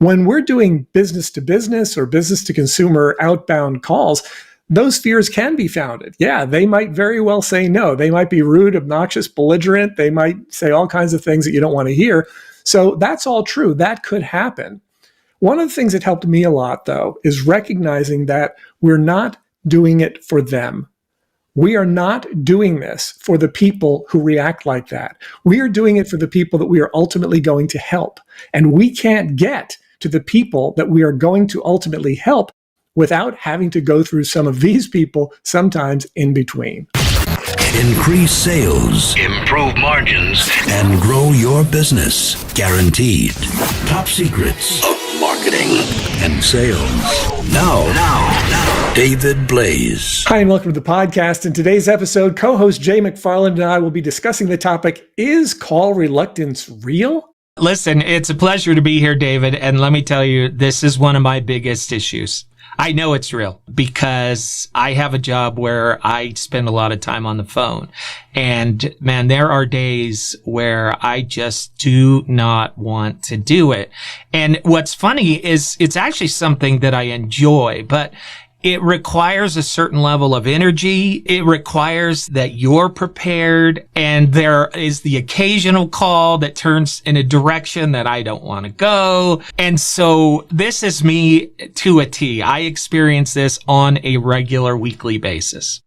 When we're doing business to business or business to consumer outbound calls, those fears can be founded. Yeah, they might very well say no. They might be rude, obnoxious, belligerent. They might say all kinds of things that you don't want to hear. So that's all true. That could happen. One of the things that helped me a lot, though, is recognizing that we're not doing it for them. We are not doing this for the people who react like that. We are doing it for the people that we are ultimately going to help. And we can't get to the people that we are going to ultimately help without having to go through some of these people sometimes in between. Increase sales, improve margins, and grow your business. Guaranteed. Top secrets of marketing and sales. Now, David Blaze. Hi, and welcome to the podcast. In today's episode, co-host Jay McFarland and I will be discussing the topic, is call reluctance real? Listen, it's a pleasure to be here, David. And let me tell you, this is one of my biggest issues. I know it's real because I have a job where I spend a lot of time on the phone. And man, there are days where I just do not want to do it. And what's funny is it's actually something that I enjoy, but it requires a certain level of energy. It requires that you're prepared. And there is the occasional call that turns in a direction that I don't want to go. And so this is me to a T. I experience this on a regular weekly basis.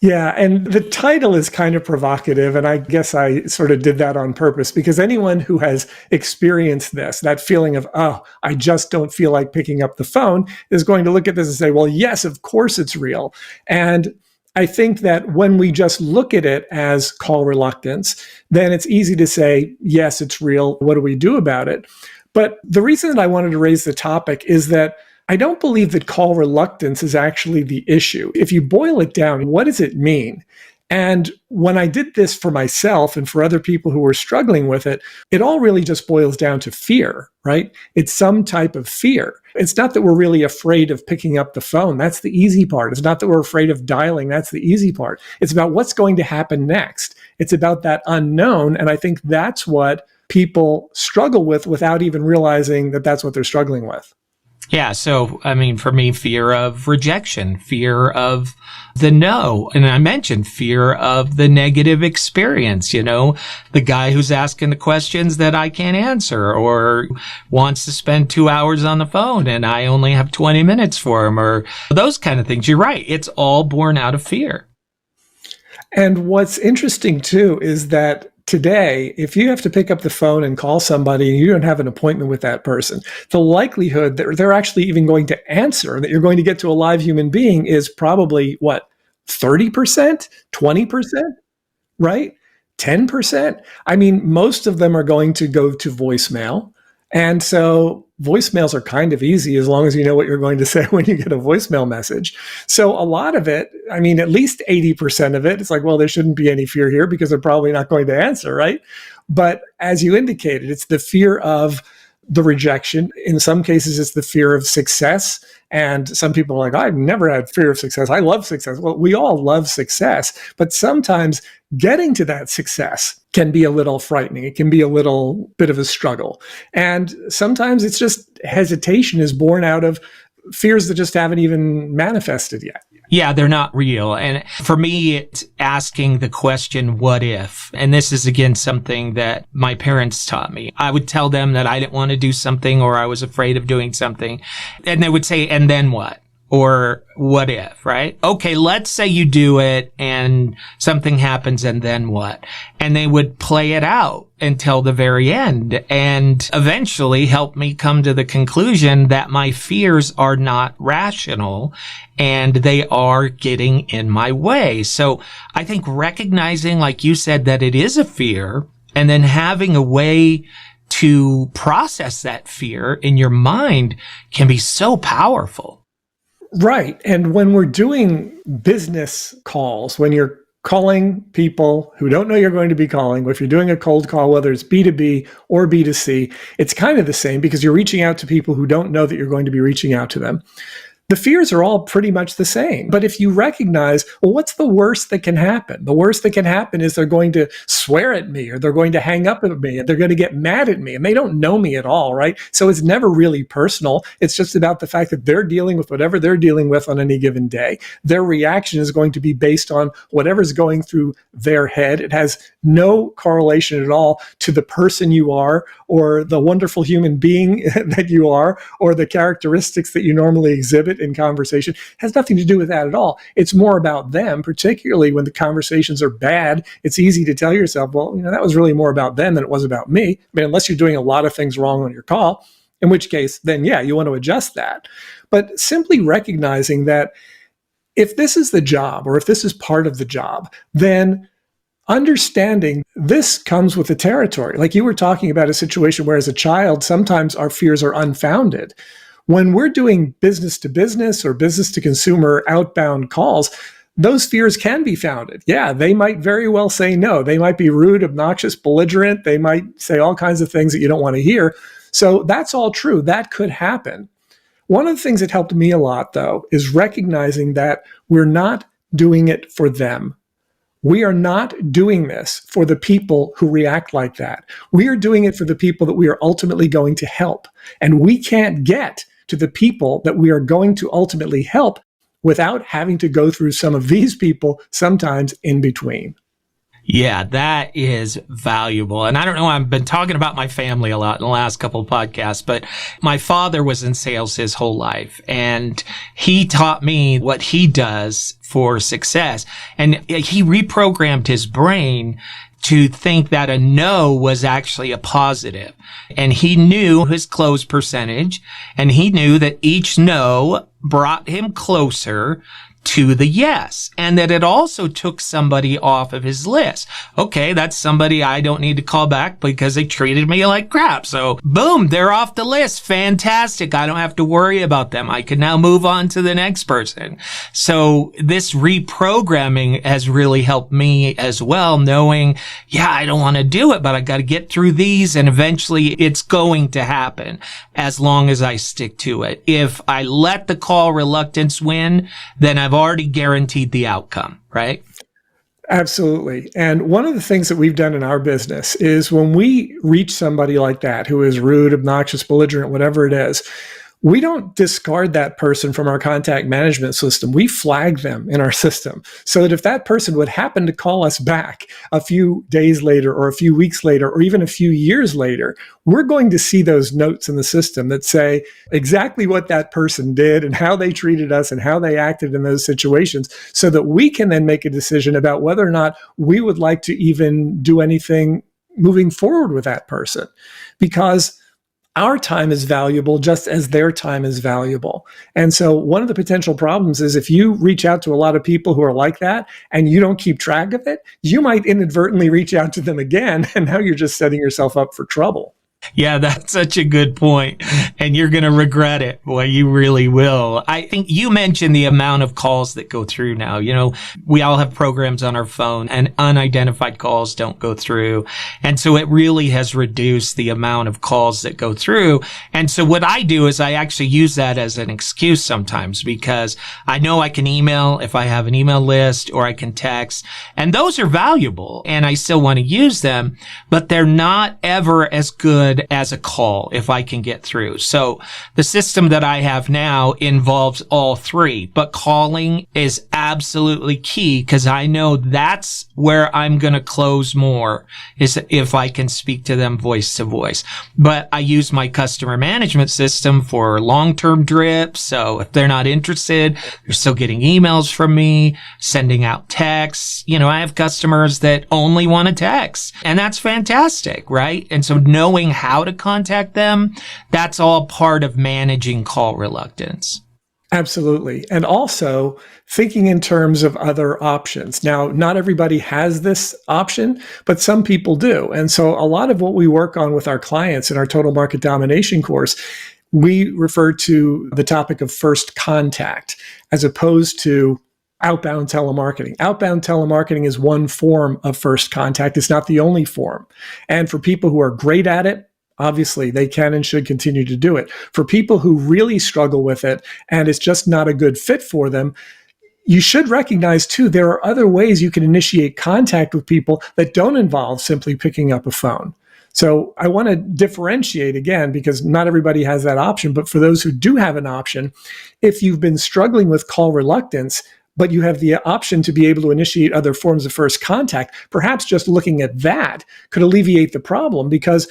Yeah, and the title is kind of provocative, and I guess I sort of did that on purpose because anyone who has experienced this, that feeling of, oh, I just don't feel like picking up the phone, is going to look at this and say, well, yes, of course it's real. And I think that when we just look at it as call reluctance, then it's easy to say, yes, it's real. What do we do about it? But the reason that I wanted to raise the topic is that I don't believe that call reluctance is actually the issue. If you boil it down, what does it mean? And when I did this for myself and for other people who were struggling with it, it all really just boils down to fear, right? It's some type of fear. It's not that we're really afraid of picking up the phone. That's the easy part. It's not that we're afraid of dialing. That's the easy part. It's about what's going to happen next. It's about that unknown. And I think that's what people struggle with without even realizing that that's what they're struggling with. Yeah. So, I mean, for me, fear of rejection, fear of the no. And I mentioned fear of the negative experience, the guy who's asking the questions that I can't answer or wants to spend 2 hours on the phone and I only have 20 minutes for him or those kind of things. You're right. It's all born out of fear. And what's interesting too is that today, if you have to pick up the phone and call somebody and you don't have an appointment with that person, the likelihood that they're actually even going to answer, that you're going to get to a live human being is probably, 30%, 20%, right? 10%? I mean, most of them are going to go to voicemail. And so voicemails are kind of easy as long as you know what you're going to say when you get a voicemail message. So a lot of it, I mean, at least 80% of it, it's like, well, there shouldn't be any fear here because they're probably not going to answer, right? But as you indicated, it's the fear of the rejection. In some cases, it's the fear of success. And some people are like, I've never had fear of success. I love success. Well, we all love success, but sometimes getting to that success can be a little frightening. It can be a little bit of a struggle. And sometimes it's just hesitation is born out of fears that just haven't even manifested yet. Yeah, they're not real. And for me, it's asking the question, what if? And this is, again, something that my parents taught me. I would tell them that I didn't want to do something or I was afraid of doing something. And they would say, and then what? Or what if, right? Okay, let's say you do it and something happens and then what? And they would play it out until the very end and eventually help me come to the conclusion that my fears are not rational and they are getting in my way. So I think recognizing, like you said, that it is a fear and then having a way to process that fear in your mind can be so powerful. Right. And when we're doing business calls, when you're calling people who don't know you're going to be calling, if you're doing a cold call, whether it's B2B or B2C, it's kind of the same because you're reaching out to people who don't know that you're going to be reaching out to them. the fears are all pretty much the same. But if you recognize, well, what's the worst that can happen? The worst that can happen is they're going to swear at me, or they're going to hang up at me, and they're going to get mad at me, and they don't know me at all, right? So it's never really personal. It's just about the fact that they're dealing with whatever they're dealing with on any given day. Their reaction is going to be based on whatever's going through their head. It has no correlation at all to the person you are, or the wonderful human being that you are, or the characteristics that you normally exhibit in conversation. It has nothing to do with that at all. It's more about them, particularly when the conversations are bad. It's easy to tell yourself, well, that was really more about them than it was about me. I mean, unless you're doing a lot of things wrong on your call, in which case, then yeah, you want to adjust that. But simply recognizing that if this is the job, or if this is part of the job, then understanding this comes with the territory. Like you were talking about a situation where as a child, sometimes our fears are unfounded. When we're doing business to business or business to consumer outbound calls, those fears can be founded. Yeah, they might very well say no. They might be rude, obnoxious, belligerent. They might say all kinds of things that you don't want to hear. So that's all true. That could happen. One of the things that helped me a lot, though, is recognizing that we're not doing it for them. We are not doing this for the people who react like that. We are doing it for the people that we are ultimately going to help. And we can't get to the people that we are going to ultimately help without having to go through some of these people sometimes in between. Yeah, that is valuable. And I don't know, I've been talking about my family a lot in the last couple of podcasts, but my father was in sales his whole life, and he taught me what he does for success. And he reprogrammed his brain to think that a no was actually a positive. And he knew his close percentage, and he knew that each no brought him closer to the yes, and that it also took somebody off of his list. Okay, that's somebody I don't need to call back because they treated me like crap. So boom, they're off the list. Fantastic. I don't have to worry about them. I can now move on to the next person. So this reprogramming has really helped me as well, knowing, yeah, I don't want to do it, but I got to get through these, and eventually it's going to happen as long as I stick to it. If I let the call reluctance win, then I've already guaranteed the outcome, right? Absolutely. And one of the things that we've done in our business is when we reach somebody like that who is rude, obnoxious, belligerent, whatever it is, we don't discard that person from our contact management system. We flag them in our system so that if that person would happen to call us back a few days later, or a few weeks later, or even a few years later, we're going to see those notes in the system that say exactly what that person did and how they treated us and how they acted in those situations, so that we can then make a decision about whether or not we would like to even do anything moving forward with that person. Because our time is valuable just as their time is valuable. And so one of the potential problems is if you reach out to a lot of people who are like that and you don't keep track of it, you might inadvertently reach out to them again, and now you're just setting yourself up for trouble. Yeah, that's such a good point. And you're going to regret it. Boy, you really will. I think you mentioned the amount of calls that go through now. We all have programs on our phone, and unidentified calls don't go through. And so it really has reduced the amount of calls that go through. And so what I do is I actually use that as an excuse sometimes, because I know I can email if I have an email list, or I can text, and those are valuable and I still want to use them, but they're not ever as good as a call if I can get through. So the system that I have now involves all three, but calling is absolutely key, because I know that's where I'm going to close more, is if I can speak to them voice to voice. But I use my customer management system for long-term drips. So if they're not interested, they're still getting emails from me, sending out texts. I have customers that only want to text, and that's fantastic, right? And so knowing how to contact them, that's all part of managing call reluctance. Absolutely. And also thinking in terms of other options. Now, not everybody has this option, but some people do. And so a lot of what we work on with our clients in our Total Market Domination course, we refer to the topic of first contact as opposed to outbound telemarketing. Outbound telemarketing is one form of first contact. It's not the only form. And for people who are great at it, Obviously, they can and should continue to do it. For people who really struggle with it and it's just not a good fit for them, you should recognize, too, there are other ways you can initiate contact with people that don't involve simply picking up a phone. So I want to differentiate again, because not everybody has that option. But for those who do have an option, if you've been struggling with call reluctance, but you have the option to be able to initiate other forms of first contact, perhaps just looking at that could alleviate the problem, because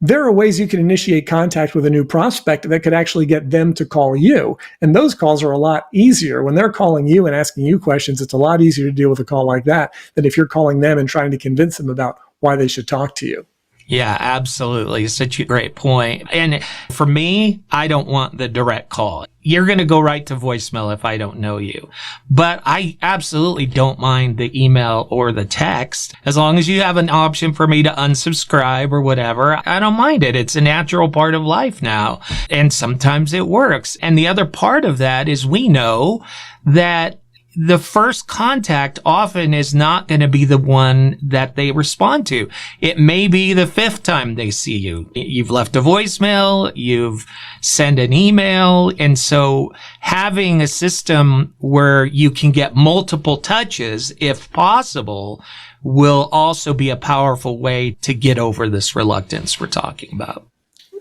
there are ways you can initiate contact with a new prospect that could actually get them to call you. And those calls are a lot easier. When they're calling you and asking you questions, it's a lot easier to deal with a call like that than if you're calling them and trying to convince them about why they should talk to you. Yeah, absolutely. Such a great point. And for me, I don't want the direct call. You're going to go right to voicemail if I don't know you. But I absolutely don't mind the email or the text. As long as you have an option for me to unsubscribe or whatever, I don't mind it. It's a natural part of life now. And sometimes it works. And the other part of that is we know that the first contact often is not going to be the one that they respond to. It may be the fifth time they see you. You've left a voicemail, you've sent an email. And so having a system where you can get multiple touches, if possible, will also be a powerful way to get over this reluctance we're talking about.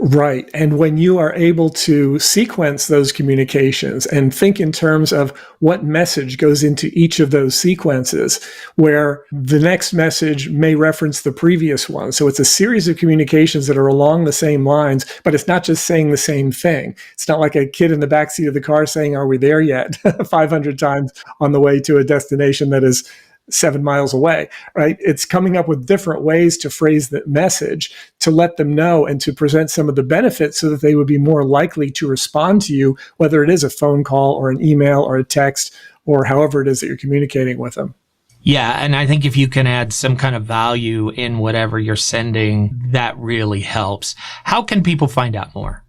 Right. And when you are able to sequence those communications and think in terms of what message goes into each of those sequences, where the next message may reference the previous one. So it's a series of communications that are along the same lines, but it's not just saying the same thing. It's not like a kid in the backseat of the car saying, "Are we there yet?" 500 times on the way to a destination that is 7 miles away, right? It's coming up with different ways to phrase the message to let them know and to present some of the benefits so that they would be more likely to respond to you, whether it is a phone call or an email or a text or however it is that you're communicating with them. Yeah, and I think if you can add some kind of value in whatever you're sending, that really helps. How can people find out more?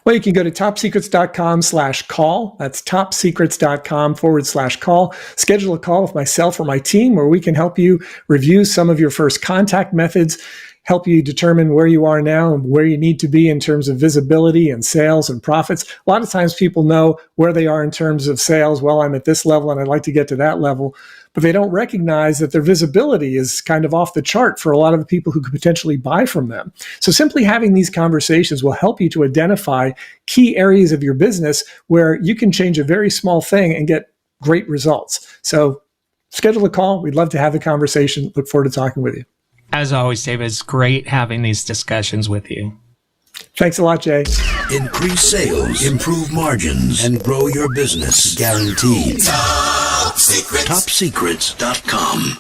Well, you can go to topsecrets.com/call. That's topsecrets.com/call. Schedule a call with myself or my team where we can help you review some of your first contact methods, help you determine where you are now and where you need to be in terms of visibility and sales and profits. A lot of times people know where they are in terms of sales. Well, I'm at this level and I'd like to get to that level. But they don't recognize that their visibility is kind of off the chart for a lot of the people who could potentially buy from them. So simply having these conversations will help you to identify key areas of your business where you can change a very small thing and get great results. So schedule a call. We'd love to have the conversation. Look forward to talking with you. As always, David, it's great having these discussions with you. Thanks a lot, Jay. Increase sales, improve margins, and grow your business guaranteed. Top Secrets. TopSecrets.com.